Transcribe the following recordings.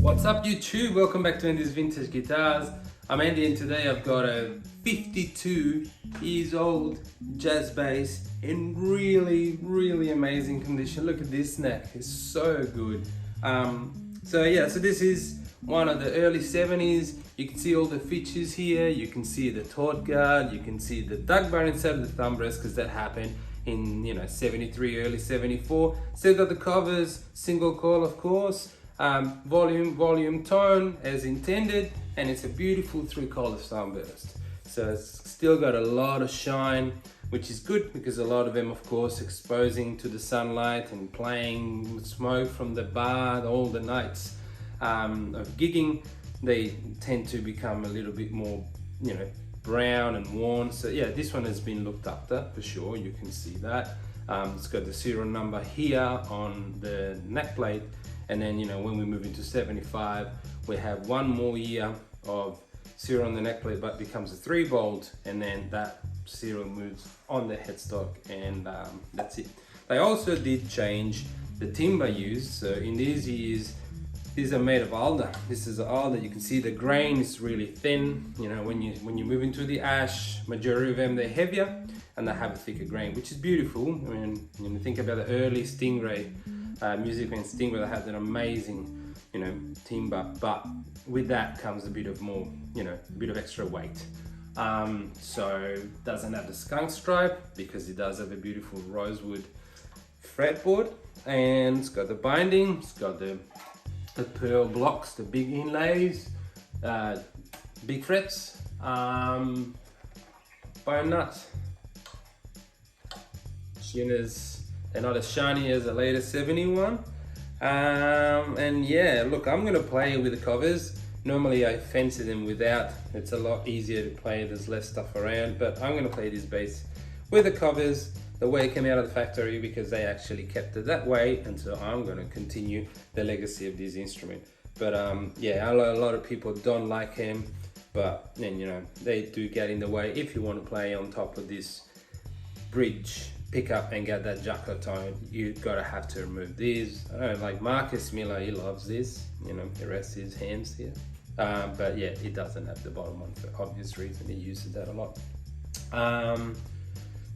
What's up YouTube? Welcome back to Andy's Vintage Guitars. I'm Andy and today I've got a 52 years old jazz bass in really amazing condition. Look at this neck, it's so good. So this is one of the early 70s. You can see all the features here. You can see the taut guard, you can see the duck bar instead of the thumb rest because that happened in 73, early 74. Still got the covers, single coil of course. Volume, tone as intended, and it's a beautiful 3-color sunburst. So it's still got a lot of shine, which is good because a lot of them, of course, exposing to the sunlight and playing smoke from the bar all the nights of gigging, they tend to become a little bit more, brown and worn. So yeah, this one has been looked after for sure. You can see that. It's got the serial number here on the neck plate. And then, when we move into 75, we have one more year of serial on the neck plate, but becomes a 3-bolt, and then that serial moves on the headstock, and that's it. They also did change the timber used. So in these years, these are made of alder. This is alder. You can see the grain is really thin. When you move into the ash, majority of them they're heavier and they have a thicker grain, which is beautiful. I mean, when you think about the early Stingray music and Stingray, they had an amazing, timber, but with that comes a bit of more, a bit of extra weight. So it doesn't have the skunk stripe because it does have a beautiful rosewood fretboard, and it's got the binding, it's got the pearl blocks, the big inlays, big frets, bone nuts. Tuners, they're not as shiny as the later 71. And yeah, look, I'm gonna play with the covers. Normally I fancy them without. It's a lot easier to play, there's less stuff around, but I'm gonna play this bass with the covers the way it came out of the factory because they actually kept it that way, and so I'm gonna continue the legacy of this instrument. But yeah, a lot of people don't like him, but then they do get in the way if you want to play on top of this bridge pickup and get that Jacko tone. You gotta have to remove these. I don't know, like Marcus Miller, he loves this, the rest is hands here. But yeah, he doesn't have the bottom one for obvious reason. He uses that a lot.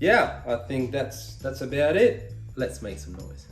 Yeah, I think that's about it. Let's make some noise.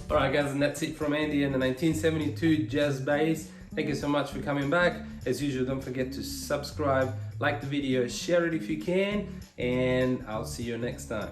Alright guys, and that's it from Andy and the 1972 Jazz Bass. Thank you so much for coming back. As usual, don't forget to subscribe, like the video, share it if you can, and I'll see you next time.